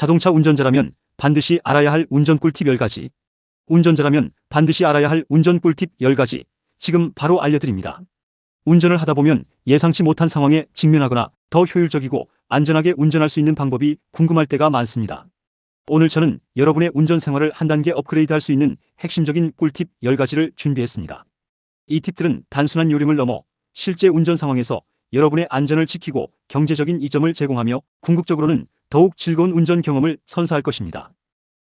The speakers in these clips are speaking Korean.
자동차 운전자라면 반드시 알아야 할 운전 꿀팁 10가지. 운전자라면 반드시 알아야 할 운전 꿀팁 10가지. 지금 바로 알려드립니다. 운전을 하다 보면 예상치 못한 상황에 직면하거나 더 효율적이고 안전하게 운전할 수 있는 방법이 궁금할 때가 많습니다. 오늘 저는 여러분의 운전 생활을 한 단계 업그레이드할 수 있는 핵심적인 꿀팁 10가지를 준비했습니다. 이 팁들은 단순한 요령을 넘어 실제 운전 상황에서 여러분의 안전을 지키고 경제적인 이점을 제공하며 궁극적으로는 더욱 즐거운 운전 경험을 선사할 것입니다.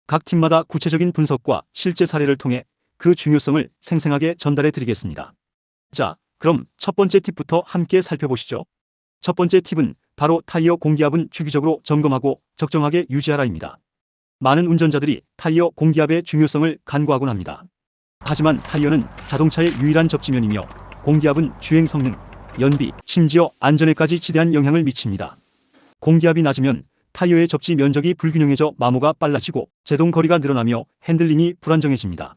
각 팁마다 구체적인 분석과 실제 사례를 통해 그 중요성을 생생하게 전달해 드리겠습니다. 자, 그럼 첫 번째 팁부터 함께 살펴보시죠. 첫 번째 팁은 바로 타이어 공기압은 주기적으로 점검하고 적정하게 유지하라입니다. 많은 운전자들이 타이어 공기압의 중요성을 간과하곤 합니다. 하지만 타이어는 자동차의 유일한 접지면이며 공기압은 주행 성능, 연비, 심지어 안전에까지 지대한 영향을 미칩니다. 공기압이 낮으면 타이어의 접지 면적이 불균형해져 마모가 빨라지고 제동 거리가 늘어나며 핸들링이 불안정해집니다.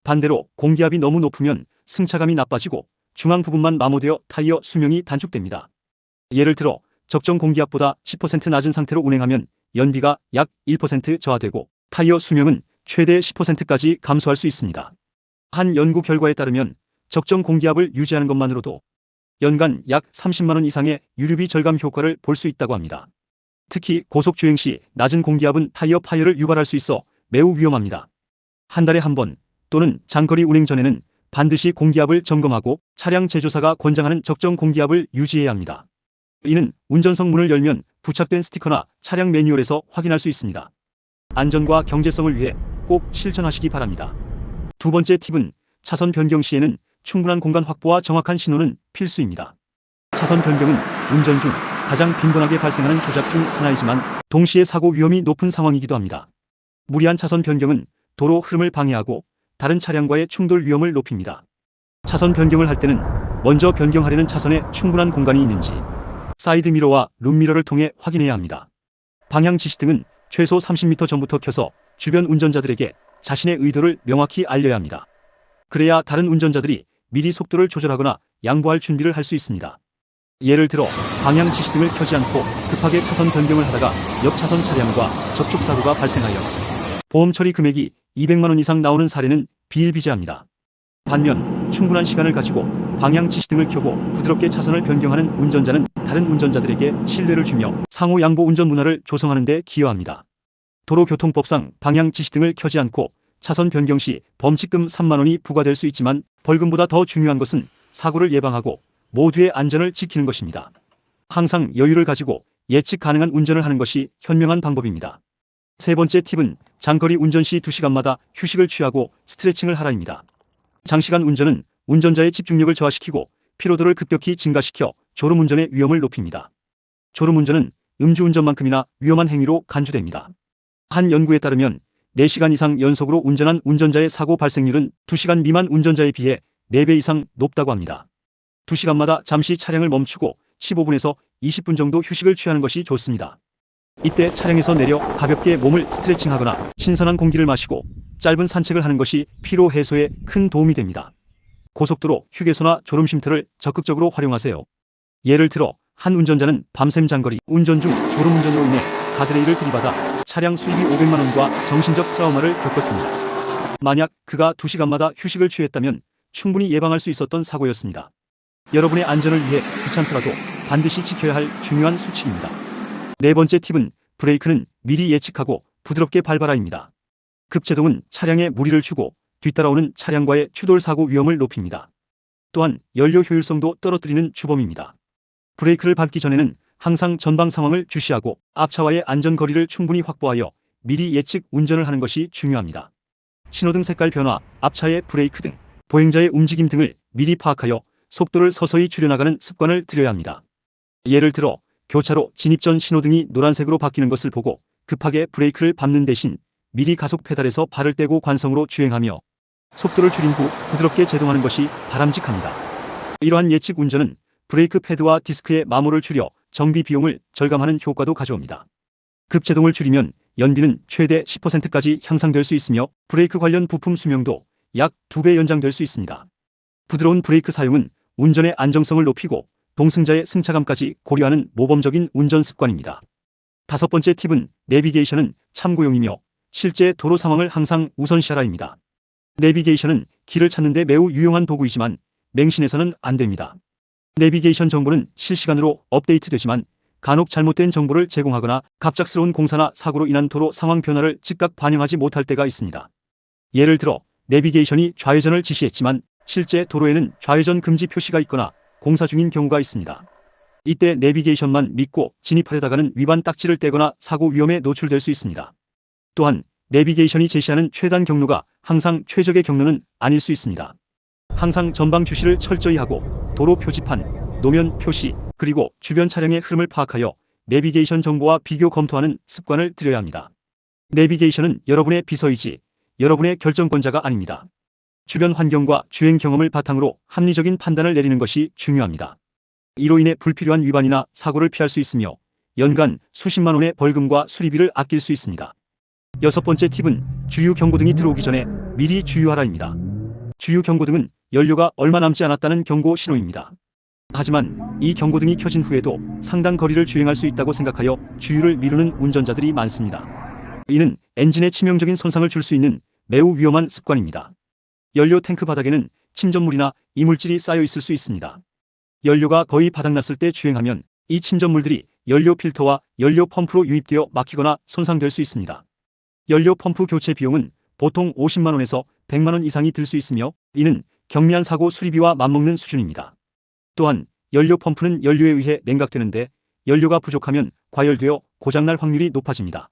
반대로 공기압이 너무 높으면 승차감이 나빠지고 중앙 부분만 마모되어 타이어 수명이 단축됩니다. 예를 들어 적정 공기압보다 10% 낮은 상태로 운행하면 연비가 약 1% 저하되고 타이어 수명은 최대 10%까지 감소할 수 있습니다. 한 연구 결과에 따르면 적정 공기압을 유지하는 것만으로도 연간 약 30만 원 이상의 유류비 절감 효과를 볼 수 있다고 합니다. 특히 고속 주행 시 낮은 공기압은 타이어 파열을 유발할 수 있어 매우 위험합니다. 한 달에 한 번 또는 장거리 운행 전에는 반드시 공기압을 점검하고 차량 제조사가 권장하는 적정 공기압을 유지해야 합니다. 이는 운전석 문을 열면 부착된 스티커나 차량 매뉴얼에서 확인할 수 있습니다. 안전과 경제성을 위해 꼭 실천하시기 바랍니다. 두 번째 팁은 차선 변경 시에는 충분한 공간 확보와 정확한 신호는 필수입니다. 차선 변경은 운전 중 가장 빈번하게 발생하는 조작 중 하나이지만 동시에 사고 위험이 높은 상황이기도 합니다. 무리한 차선 변경은 도로 흐름을 방해하고 다른 차량과의 충돌 위험을 높입니다. 차선 변경을 할 때는 먼저 변경하려는 차선에 충분한 공간이 있는지 사이드미러와 룸미러를 통해 확인해야 합니다. 방향 지시등은 최소 30m 전부터 켜서 주변 운전자들에게 자신의 의도를 명확히 알려야 합니다. 그래야 다른 운전자들이 미리 속도를 조절하거나 양보할 준비를 할 수 있습니다. 예를 들어 방향 지시등을 켜지 않고 급하게 차선 변경을 하다가 옆 차선 차량과 접촉사고가 발생하여 보험 처리 금액이 200만 원 이상 나오는 사례는 비일비재합니다. 반면 충분한 시간을 가지고 방향 지시등을 켜고 부드럽게 차선을 변경하는 운전자는 다른 운전자들에게 신뢰를 주며 상호 양보 운전 문화를 조성하는 데 기여합니다. 도로교통법상 방향 지시등을 켜지 않고 차선 변경 시 범칙금 3만 원이 부과될 수 있지만 벌금보다 더 중요한 것은 사고를 예방하고 모두의 안전을 지키는 것입니다. 항상 여유를 가지고 예측 가능한 운전을 하는 것이 현명한 방법입니다. 세 번째 팁은 장거리 운전 시 2시간마다 휴식을 취하고 스트레칭을 하라입니다. 장시간 운전은 운전자의 집중력을 저하시키고 피로도를 급격히 증가시켜 졸음운전의 위험을 높입니다. 졸음운전은 음주운전만큼이나 위험한 행위로 간주됩니다. 한 연구에 따르면 4시간 이상 연속으로 운전한 운전자의 사고 발생률은 2시간 미만 운전자에 비해 4배 이상 높다고 합니다. 2시간마다 잠시 차량을 멈추고 15분에서 20분 정도 휴식을 취하는 것이 좋습니다. 이때 차량에서 내려 가볍게 몸을 스트레칭하거나 신선한 공기를 마시고 짧은 산책을 하는 것이 피로 해소에 큰 도움이 됩니다. 고속도로 휴게소나 졸음쉼터를 적극적으로 활용하세요. 예를 들어 한 운전자는 밤샘 장거리 운전 중 졸음운전으로 인해 가드레일을 들이받아 차량 수리비 500만 원과 정신적 트라우마를 겪었습니다. 만약 그가 2시간마다 휴식을 취했다면 충분히 예방할 수 있었던 사고였습니다. 여러분의 안전을 위해 귀찮더라도 반드시 지켜야 할 중요한 수칙입니다. 네 번째 팁은 브레이크는 미리 예측하고 부드럽게 밟아라입니다. 급제동은 차량에 무리를 주고 뒤따라오는 차량과의 추돌 사고 위험을 높입니다. 또한 연료 효율성도 떨어뜨리는 주범입니다. 브레이크를 밟기 전에는 항상 전방 상황을 주시하고 앞차와의 안전거리를 충분히 확보하여 미리 예측 운전을 하는 것이 중요합니다. 신호등 색깔 변화, 앞차의 브레이크 등 보행자의 움직임 등을 미리 파악하여 속도를 서서히 줄여나가는 습관을 들여야 합니다. 예를 들어 교차로 진입 전 신호등이 노란색으로 바뀌는 것을 보고 급하게 브레이크를 밟는 대신 미리 가속 페달에서 발을 떼고 관성으로 주행하며 속도를 줄인 후 부드럽게 제동하는 것이 바람직합니다. 이러한 예측 운전은 브레이크 패드와 디스크의 마모를 줄여 정비 비용을 절감하는 효과도 가져옵니다. 급제동을 줄이면 연비는 최대 10%까지 향상될 수 있으며 브레이크 관련 부품 수명도 약 2배 연장될 수 있습니다. 부드러운 브레이크 사용은 운전의 안정성을 높이고 동승자의 승차감까지 고려하는 모범적인 운전 습관입니다. 5번째 팁은 내비게이션은 참고용이며 실제 도로 상황을 항상 우선시하라입니다. 내비게이션은 길을 찾는 데 매우 유용한 도구이지만 맹신해서는 안 됩니다. 내비게이션 정보는 실시간으로 업데이트되지만 간혹 잘못된 정보를 제공하거나 갑작스러운 공사나 사고로 인한 도로 상황 변화를 즉각 반영하지 못할 때가 있습니다. 예를 들어 내비게이션이 좌회전을 지시했지만 실제 도로에는 좌회전 금지 표시가 있거나 공사 중인 경우가 있습니다. 이때 내비게이션만 믿고 진입하려다가는 위반 딱지를 떼거나 사고 위험에 노출될 수 있습니다. 또한 내비게이션이 제시하는 최단 경로가 항상 최적의 경로는 아닐 수 있습니다. 항상 전방 주시를 철저히 하고 도로 표지판, 노면 표시, 그리고 주변 차량의 흐름을 파악하여 내비게이션 정보와 비교 검토하는 습관을 들여야 합니다. 내비게이션은 여러분의 비서이지 여러분의 결정권자가 아닙니다. 주변 환경과 주행 경험을 바탕으로 합리적인 판단을 내리는 것이 중요합니다. 이로 인해 불필요한 위반이나 사고를 피할 수 있으며 연간 수십만 원의 벌금과 수리비를 아낄 수 있습니다. 6번째 팁은 주유 경고등이 들어오기 전에 미리 주유하라입니다. 주유 경고등은 연료가 얼마 남지 않았다는 경고 신호입니다. 하지만 이 경고등이 켜진 후에도 상당 거리를 주행할 수 있다고 생각하여 주유를 미루는 운전자들이 많습니다. 이는 엔진에 치명적인 손상을 줄 수 있는 매우 위험한 습관입니다. 연료 탱크 바닥에는 침전물이나 이물질이 쌓여 있을 수 있습니다. 연료가 거의 바닥났을 때 주행하면 이 침전물들이 연료 필터와 연료 펌프로 유입되어 막히거나 손상될 수 있습니다. 연료 펌프 교체 비용은 보통 50만 원에서 100만 원 이상이 들 수 있으며 이는 경미한 사고 수리비와 맞먹는 수준입니다. 또한 연료 펌프는 연료에 의해 냉각되는데 연료가 부족하면 과열되어 고장날 확률이 높아집니다.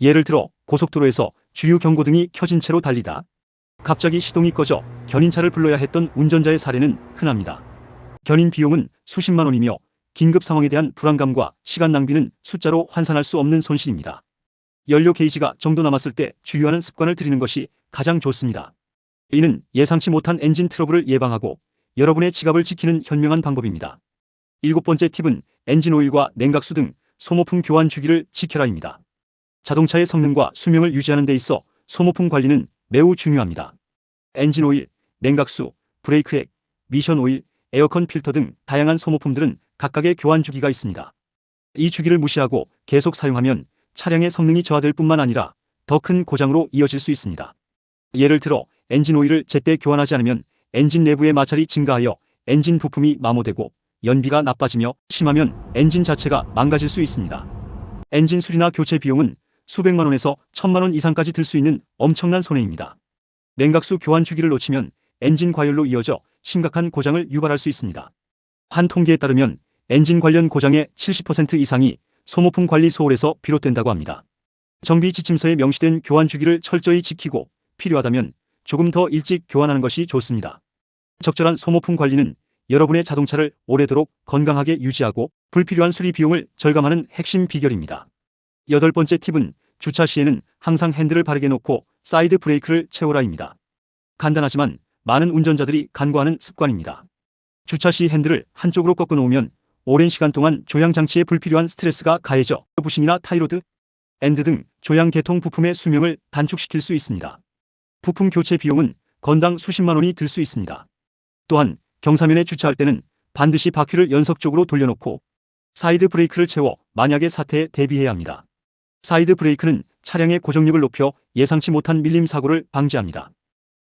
예를 들어 고속도로에서 주유 경고등이 켜진 채로 달리다 갑자기 시동이 꺼져 견인차를 불러야 했던 운전자의 사례는 흔합니다. 견인 비용은 수십만 원이며 긴급 상황에 대한 불안감과 시간 낭비는 숫자로 환산할 수 없는 손실입니다. 연료 게이지가 정도 남았을 때 주유하는 습관을 들이는 것이 가장 좋습니다. 이는 예상치 못한 엔진 트러블을 예방하고 여러분의 지갑을 지키는 현명한 방법입니다. 7번째 팁은 엔진 오일과 냉각수 등 소모품 교환 주기를 지켜라입니다. 자동차의 성능과 수명을 유지하는 데 있어 소모품 관리는 매우 중요합니다. 엔진 오일, 냉각수, 브레이크액, 미션 오일, 에어컨 필터 등 다양한 소모품들은 각각의 교환 주기가 있습니다. 이 주기를 무시하고 계속 사용하면 차량의 성능이 저하될 뿐만 아니라 더 큰 고장으로 이어질 수 있습니다. 예를 들어 엔진 오일을 제때 교환하지 않으면 엔진 내부의 마찰이 증가하여 엔진 부품이 마모되고 연비가 나빠지며 심하면 엔진 자체가 망가질 수 있습니다. 엔진 수리나 교체 비용은 수백만 원에서 1000만 원 이상까지 들 수 있는 엄청난 손해입니다. 냉각수 교환 주기를 놓치면 엔진 과열로 이어져 심각한 고장을 유발할 수 있습니다. 한 통계에 따르면 엔진 관련 고장의 70% 이상이 소모품 관리 소홀에서 비롯된다고 합니다. 정비 지침서에 명시된 교환 주기를 철저히 지키고 필요하다면 조금 더 일찍 교환하는 것이 좋습니다. 적절한 소모품 관리는 여러분의 자동차를 오래도록 건강하게 유지하고 불필요한 수리 비용을 절감하는 핵심 비결입니다. 8번째 팁은 주차 시에는 항상 핸들을 바르게 놓고 사이드 브레이크를 채우라입니다. 간단하지만 많은 운전자들이 간과하는 습관입니다. 주차 시 핸들을 한쪽으로 꺾어 놓으면 오랜 시간 동안 조향장치에 불필요한 스트레스가 가해져 부싱이나 타이로드, 엔드 등 조향 계통 부품의 수명을 단축시킬 수 있습니다. 부품 교체 비용은 건당 수십만 원이 들 수 있습니다. 또한 경사면에 주차할 때는 반드시 바퀴를 연속적으로 돌려놓고 사이드 브레이크를 채워 만약의 사태에 대비해야 합니다. 사이드 브레이크는 차량의 고정력을 높여 예상치 못한 밀림 사고를 방지합니다.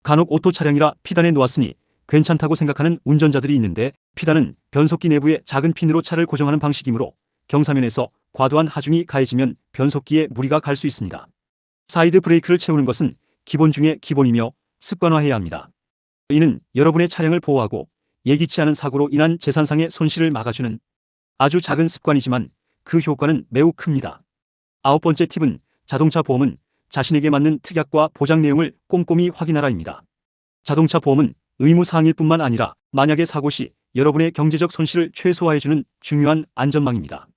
간혹 오토 차량이라 피단에 놓았으니 괜찮다고 생각하는 운전자들이 있는데 피단은 변속기 내부의 작은 핀으로 차를 고정하는 방식이므로 경사면에서 과도한 하중이 가해지면 변속기에 무리가 갈 수 있습니다. 사이드 브레이크를 채우는 것은 기본 중의 기본이며 습관화해야 합니다. 이는 여러분의 차량을 보호하고 예기치 않은 사고로 인한 재산상의 손실을 막아주는 아주 작은 습관이지만 그 효과는 매우 큽니다. 9번째 팁은 자동차 보험은 자신에게 맞는 특약과 보장 내용을 꼼꼼히 확인하라입니다. 자동차 보험은 의무사항일 뿐만 아니라 만약의 사고 시 여러분의 경제적 손실을 최소화해주는 중요한 안전망입니다.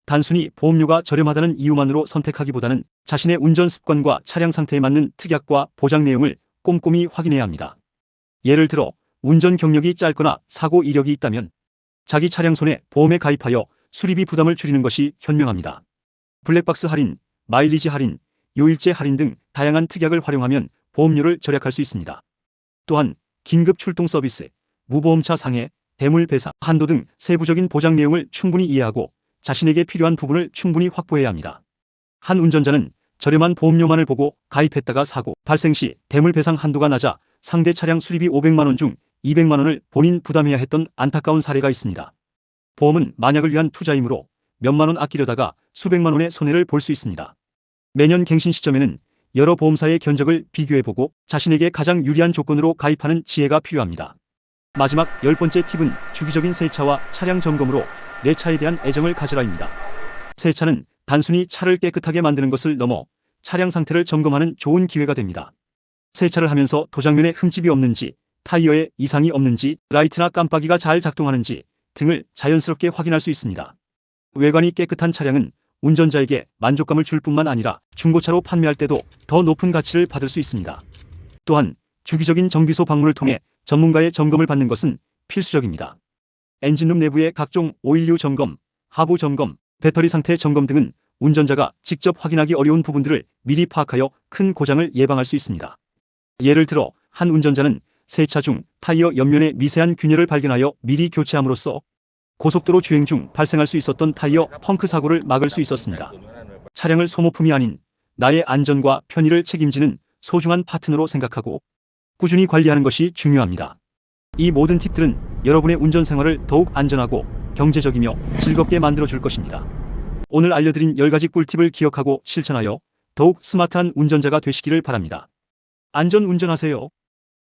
단순히 보험료가 저렴하다는 이유만으로 선택하기보다는 자신의 운전 습관과 차량 상태에 맞는 특약과 보장 내용을 꼼꼼히 확인해야 합니다. 예를 들어 운전 경력이 짧거나 사고 이력이 있다면 자기 차량 손해 보험에 가입하여 수리비 부담을 줄이는 것이 현명합니다. 블랙박스 할인, 마일리지 할인, 요일제 할인 등 다양한 특약을 활용하면 보험료를 절약할 수 있습니다. 또한 긴급 출동 서비스, 무보험차 상해, 대물 배상, 한도 등 세부적인 보장 내용을 충분히 이해하고 자신에게 필요한 부분을 충분히 확보해야 합니다. 한 운전자는 저렴한 보험료만을 보고 가입했다가 사고 발생 시 대물 배상 한도가 낮아 상대 차량 수리비 500만 원 중 200만 원을 본인 부담해야 했던 안타까운 사례가 있습니다. 보험은 만약을 위한 투자이므로 몇만 원 아끼려다가 수백만 원의 손해를 볼 수 있습니다. 매년 갱신 시점에는 여러 보험사의 견적을 비교해보고 자신에게 가장 유리한 조건으로 가입하는 지혜가 필요합니다. 마지막 10번째 팁은 주기적인 세차와 차량 점검으로 내 차에 대한 애정을 가져라입니다. 세차는 단순히 차를 깨끗하게 만드는 것을 넘어 차량 상태를 점검하는 좋은 기회가 됩니다. 세차를 하면서 도장면에 흠집이 없는지, 타이어에 이상이 없는지, 라이트나 깜빡이가 잘 작동하는지 등을 자연스럽게 확인할 수 있습니다. 외관이 깨끗한 차량은 운전자에게 만족감을 줄 뿐만 아니라 중고차로 판매할 때도 더 높은 가치를 받을 수 있습니다. 또한 주기적인 정비소 방문을 통해 전문가의 점검을 받는 것은 필수적입니다. 엔진룸 내부의 각종 오일류 점검, 하부 점검, 배터리 상태 점검 등은 운전자가 직접 확인하기 어려운 부분들을 미리 파악하여 큰 고장을 예방할 수 있습니다. 예를 들어 한 운전자는 세차 중 타이어 옆면에 미세한 균열을 발견하여 미리 교체함으로써 고속도로 주행 중 발생할 수 있었던 타이어 펑크 사고를 막을 수 있었습니다. 차량을 소모품이 아닌 나의 안전과 편의를 책임지는 소중한 파트너로 생각하고 꾸준히 관리하는 것이 중요합니다. 이 모든 팁들은 여러분의 운전 생활을 더욱 안전하고 경제적이며 즐겁게 만들어줄 것입니다. 오늘 알려드린 10가지 꿀팁을 기억하고 실천하여 더욱 스마트한 운전자가 되시기를 바랍니다. 안전 운전하세요.